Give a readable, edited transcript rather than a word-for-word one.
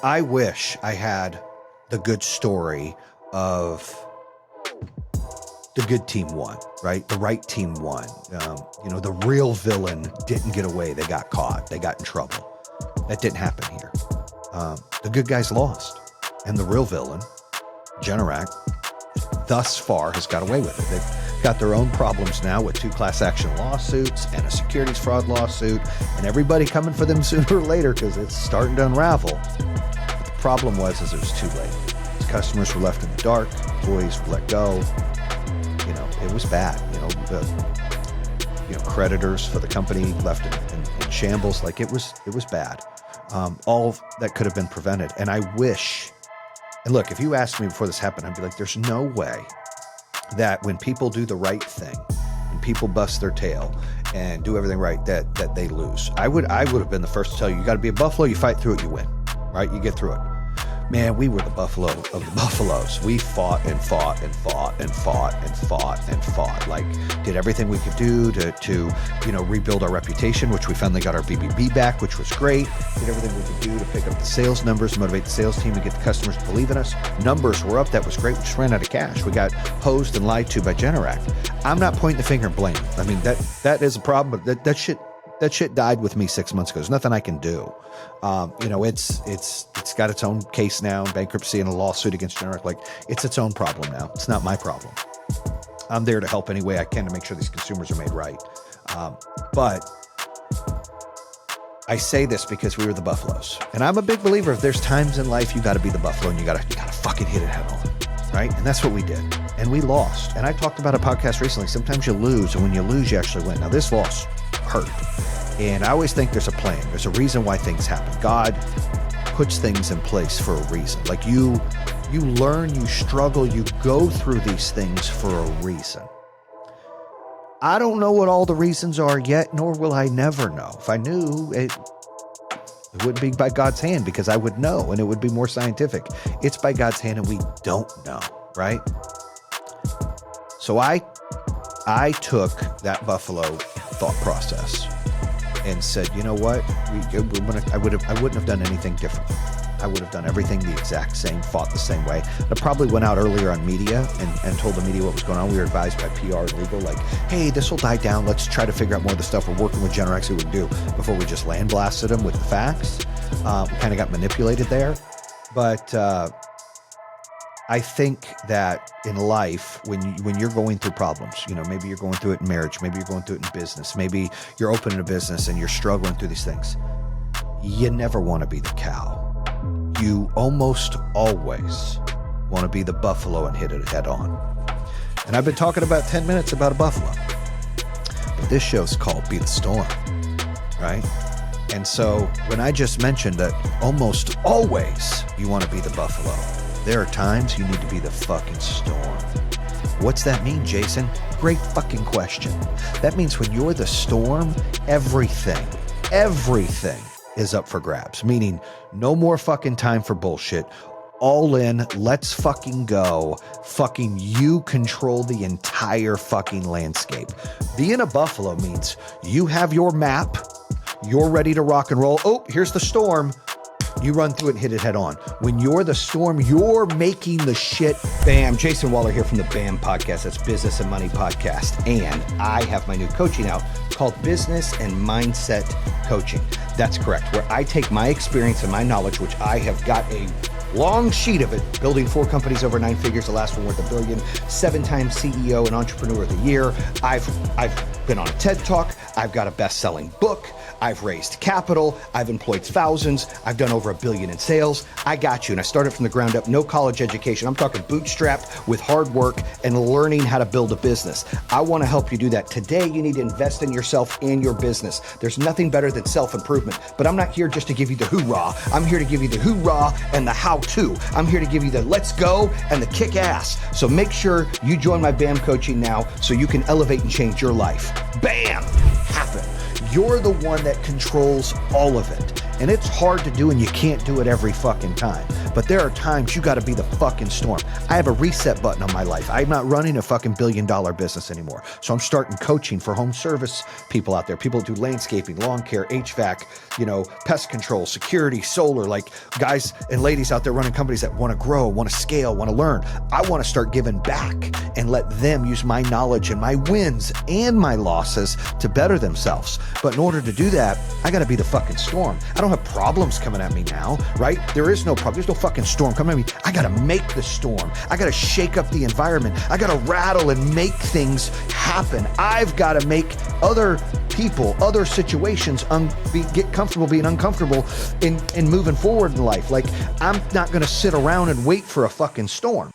I wish I had the good story of the good team won, right? The right team won. The real villain didn't get away. They got caught. They got in trouble. That didn't happen here. The good guys lost. And the real villain, Generac, thus far has got away with it. They've got their own problems now with 2 class action lawsuits and a securities fraud lawsuit, and everybody coming for them sooner or later because it's starting to unravel. But the problem was it was too late. Customers were left in the dark. Employees were let go. It was bad. The creditors for the company left in shambles. Like it was bad. All that could have been prevented. And I wish. And look, if you asked me before this happened, I'd be like, there's no way that when people do the right thing, and people bust their tail and do everything right, that they lose. I would have been the first to tell you, you got to be a buffalo. You fight through it, you win, right? You get through it. Man, we were the buffalo of the buffaloes. We fought and fought and fought and fought and fought and fought. Like, did everything we could do to rebuild our reputation, which we finally got our BBB back, which was great. Did everything we could do to pick up the sales numbers, motivate the sales team, and get the customers to believe in us. Numbers were up. That was great. We just ran out of cash. We got hosed and lied to by Generac. I'm not pointing the finger and blaming. I mean, that is a problem, but that shit died with me 6 months ago. There's nothing I can do. It's got its own case now, bankruptcy and a lawsuit against Generac. Like, it's its own problem now. It's not my problem. I'm there to help any way I can to make sure these consumers are made right. But I say this because we were the buffaloes, and I'm a big believer. If there's times in life you got to be the buffalo, and you got to fucking hit it head on, right? And that's what we did. And we lost. And I talked about a podcast recently. Sometimes you lose, and when you lose, you actually win. Now, this loss hurt. And I always think there's a plan. There's a reason why things happen. God puts things in place for a reason. Like you learn, you struggle, you go through these things for a reason. I don't know what all the reasons are yet, nor will I never know. If I knew, it wouldn't be by God's hand, because I would know, and it would be more scientific. It's by God's hand, and we don't know, right? So I took that buffalo thought process and said, you know what? I wouldn't have done anything different. I would have done everything the exact same, fought the same way. I probably went out earlier on media and told the media what was going on. We were advised by PR and legal, like, hey, this will die down. Let's try to figure out more of the stuff. We're working with Generac, see what we can do, before we just land blasted them with the facts. We kind of got manipulated there. But I think that in life, when you're going through problems, maybe you're going through it in marriage, maybe you're going through it in business, maybe you're opening a business and you're struggling through these things, you never want to be the cow. You almost always want to be the buffalo and hit it head on. And I've been talking about 10 minutes about a buffalo, but this show's called Be the Storm, right? And so when I just mentioned that almost always you want to be the buffalo, there are times you need to be the fucking storm. What's that mean, Jason? Great fucking question. That means when you're the storm, everything is up for grabs. Meaning, no more fucking time for bullshit. All in, let's fucking go. Fucking you control the entire fucking landscape. Being a buffalo means you have your map, you're ready to rock and roll. Oh, here's the storm. You run through it and hit it head on. When you're the storm, you're making the shit. Bam. Jason Waller here from the BAM podcast. That's Business and Money Podcast. And I have my new coaching out called Business and Mindset Coaching. That's correct. Where I take my experience and my knowledge, which I have got a long sheet of it, building 4 companies over 9 figures, the last one worth $1 billion, 7-time CEO and Entrepreneur of the Year. I've been on a TED Talk. I've got a best-selling book. I've raised capital. I've employed thousands. I've done over $1 billion in sales. I got you. And I started from the ground up, no college education. I'm talking bootstrapped with hard work and learning how to build a business. I want to help you do that. Today, you need to invest in yourself and your business. There's nothing better than self-improvement, but I'm not here just to give you the hoorah. I'm here to give you the hoorah and the how-to. I'm here to give you the let's go and the kick ass. So make sure you join my BAM coaching now so you can elevate and change your life. BAM! Happen. You're the one that controls all of it. And it's hard to do and you can't do it every fucking time. But there are times you got to be the fucking storm. I have a reset button on my life. I'm not running a fucking $1 billion business anymore. So I'm starting coaching for home service people out there, people who do landscaping, lawn care, HVAC, pest control, security, solar, like guys and ladies out there running companies that want to grow, want to scale, want to learn. I want to start giving back and let them use my knowledge and my wins and my losses to better themselves. But in order to do that, I got to be the fucking storm. I don't have problems coming at me now, right? There is no problem. There's no fucking storm coming at me. I got to make the storm. I got to shake up the environment. I got to rattle and make things happen. I've got to make other people, other situations get comfortable being uncomfortable in moving forward in life. Like, I'm not going to sit around and wait for a fucking storm.